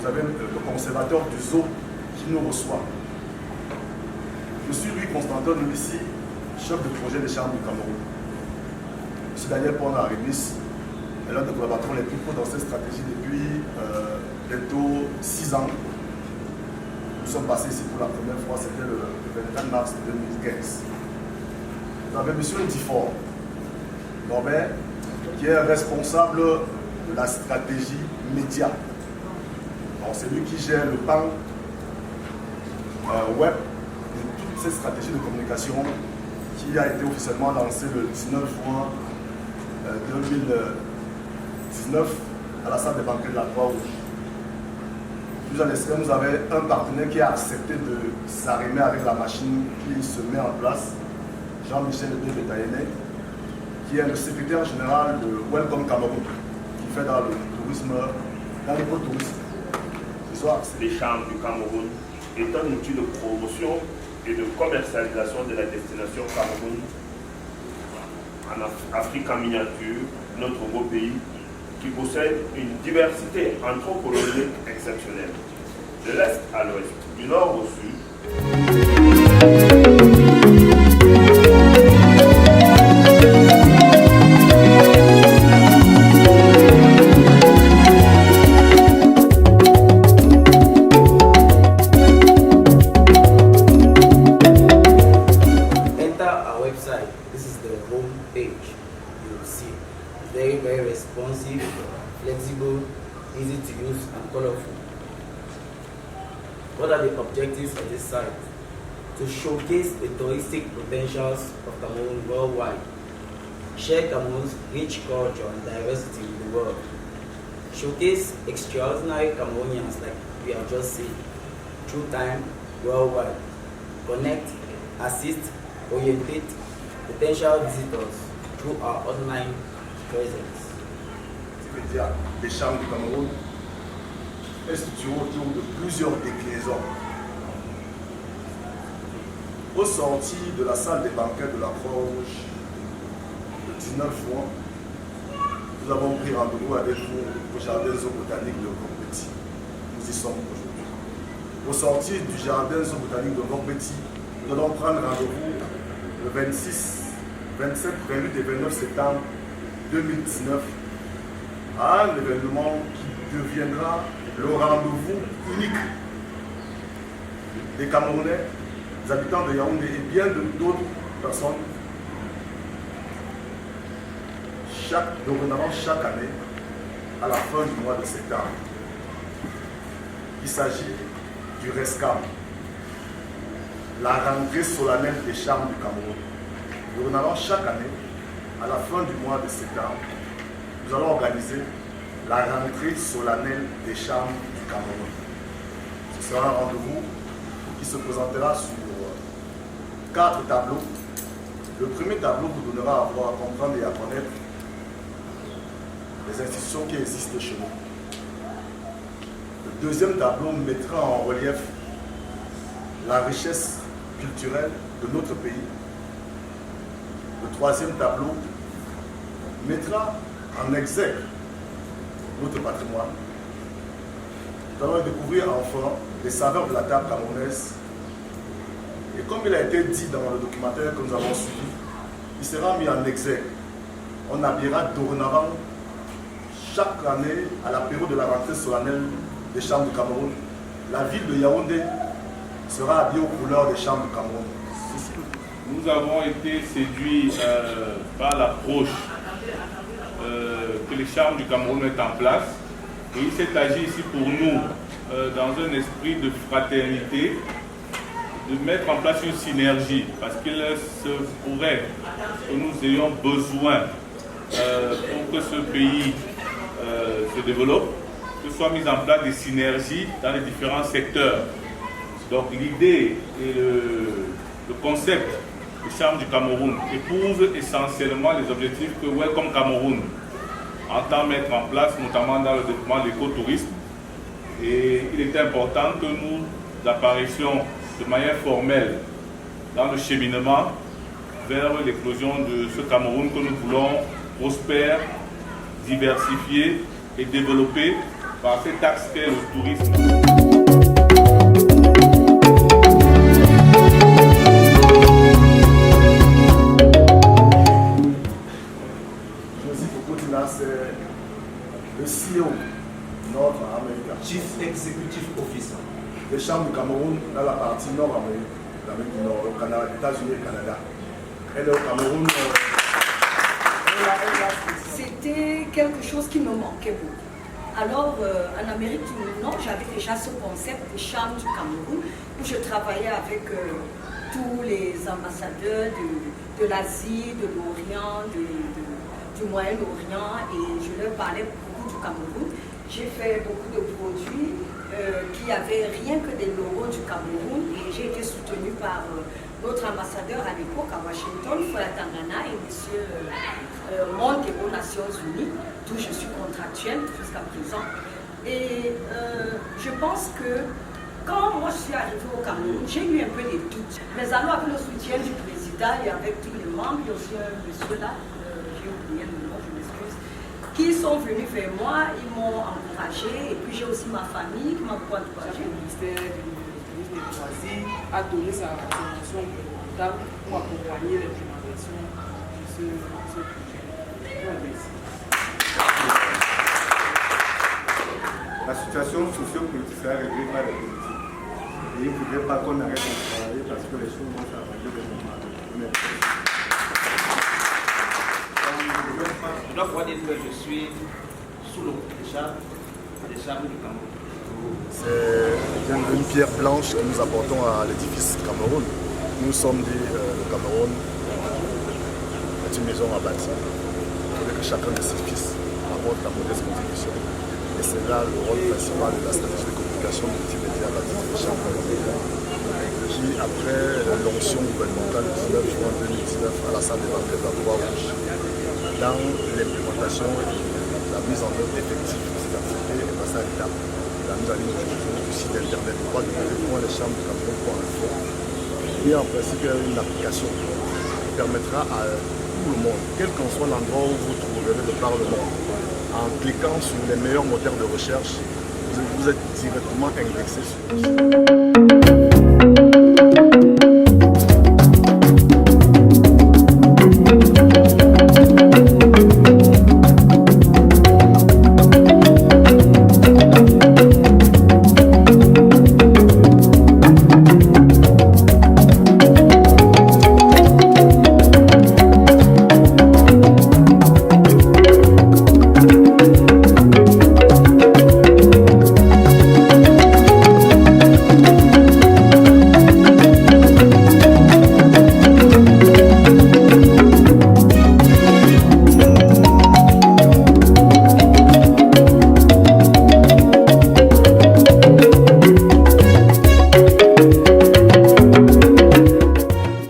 avez le conservateur du zoo qui nous reçoit. Je suis Louis Constantin Nomissi, chef de projet des Charmes du Cameroun. M. Daniel Pona-Rémis est l'un des collaborateurs les plus proches dans cette stratégie depuis bientôt 6 ans. Nous sommes passés ici pour la première fois, c'était le 24 mars 2015. Vous avez M. Ndifort Norbert, qui est responsable de la stratégie média. C'est lui qui gère le pan web de toute cette stratégie de communication qui a été officiellement lancée le 19 juin 2019 à la salle des banquets de la Croix-Rouge. Nous avons un partenaire qui a accepté de s'arrimer avec la machine qui se met en place, Jean-Michel Bétayene, qui est le secrétaire général de Welcome Cameroun, qui fait dans le tourisme, dans l'écotourisme. Les Charmes du Cameroun est un outil de promotion et de commercialisation de la destination Cameroun en Afrique en miniature, notre beau pays qui possède une diversité anthropologique exceptionnelle. De l'est à l'ouest, du nord au sud. This is the home page. You will see very responsive, flexible, easy to use and colorful. What are the objectives of this site? To showcase the touristic potentials of Cameroon worldwide, share Cameroon's rich culture and diversity in the world, showcase extraordinary Cameroonians like we have just seen, through time, worldwide, connect, assist, orientate potential visitors through our online presence. Les Charmes du Cameroun est structuré autour de plusieurs déclinaisons. Au sorti de la salle des banquets de la Croix-Rouge, le 19 juin, nous avons pris rendez-vous avec vous au jardin zoobotanique de Vogbeti. Nous y sommes aujourd'hui. Au sorti du jardin zoobotanique de Vogbeti, nous allons prendre rendez-vous le 26, 27, 28 et 29 septembre 2019 à un événement qui deviendra le rendez-vous unique des Camerounais, des habitants de Yaoundé et bien d'autres personnes. Dorénavant, chaque année, à la fin du mois de septembre, il s'agit du RESCAM, la rentrée solennelle des Charmes du Cameroun. Dorénavant, chaque année, à la fin du mois de septembre, nous allons organiser la rentrée solennelle des Charmes du Cameroun. Ce sera un rendez-vous qui se présentera sur 4 tableaux. Le premier tableau vous donnera à voir, à comprendre et à connaître les institutions qui existent chez nous. Le deuxième tableau mettra en relief la richesse culturelle de notre pays. Le troisième tableau mettra en exergue notre patrimoine. Nous allons découvrir enfin les saveurs de la table camerounaise. Et comme il a été dit dans le documentaire que nous avons suivi, il sera mis en exergue. On habillera dorénavant chaque année, à la période de la rentrée solennelle des Charmes du Cameroun, la ville de Yaoundé sera habillée aux couleurs des Charmes du Cameroun. Nous avons été séduits par l'approche que les Charmes du Cameroun mettent en place. Et il s'est agi ici pour nous, dans un esprit de fraternité, de mettre en place une synergie, parce qu'il se pourrait que nous ayons besoin pour que ce pays se développe, que soient mises en place des synergies dans les différents secteurs. Donc l'idée et le concept des Charmes du Cameroun épouse essentiellement les objectifs que Welcome Cameroun entend mettre en place, notamment dans le développement de l'écotourisme. Et il est important que nous apparaissions de manière formelle dans le cheminement vers l'éclosion de ce Cameroun que nous voulons prospère, diversifié et développé par cet axe qu'est le tourisme. Joseph Okotina, c'est le CEO nord-américain. Chief Executive Officer. Des chambres du Cameroun dans la partie nord-amérique, l'Amérique du Nord, au Canada, États-Unis et Canada. Elle est au Cameroun. C'était quelque chose qui me manquait beaucoup. Alors, en Amérique du Nord, j'avais déjà ce concept de chambres du Cameroun, où je travaillais avec tous les ambassadeurs de l'Asie, de l'Orient, du Moyen-Orient, et je leur parlais beaucoup du Cameroun. J'ai fait beaucoup de produits qui n'avaient rien que des logos du Cameroun, et j'ai été soutenue par notre ambassadeur à l'époque à Washington, Fola Tangana, et M. Monte aux Nations Unies, d'où je suis contractuelle jusqu'à présent. Et je pense que quand moi je suis arrivée au Cameroun, j'ai eu un peu des doutes. Mais alors avec le soutien du président et avec tous les membres, il y a aussi un monsieur là, j'ai oublié le nom, je m'excuse, qui sont venus vers moi, ils m'ont encouragée, et puis j'ai aussi ma famille qui m'a beaucoup encouragée. Le ministère du tourisme et des loisirs a donné sa subvention pour accompagner l'implémentation de ce projet. La situation socio-politique sera réglée par la politique. Et il ne faudrait pas qu'on arrête de travailler parce que les choses vont s'arranger de moment. Je dois pouvoir dire que je suis sous le charme des chambres du Cameroun. C'est une pierre blanche que nous apportons à l'édifice Cameroun. Nous sommes dit le Cameroun est une maison à bâtir. Il faudrait que chacun de ses fils apporte la modeste contribution. Et c'est là le rôle principal de la stratégie de communication multimédia à la Chambre qui, après l'onction gouvernementale du 19 juin 2019 à la salle des banquets de la Croix-Rouge, dans l'implémentation et la mise en œuvre effective de cette activité est passée à l'étape de la mise en ligne du site internet www.leschambresducameroun.info. Et en principe, il y a une application qui permettra à tout le monde, quel qu'en soit l'endroit où vous trouverez de par le monde, en cliquant sur les meilleurs moteurs de recherche, vous êtes directement indexé sur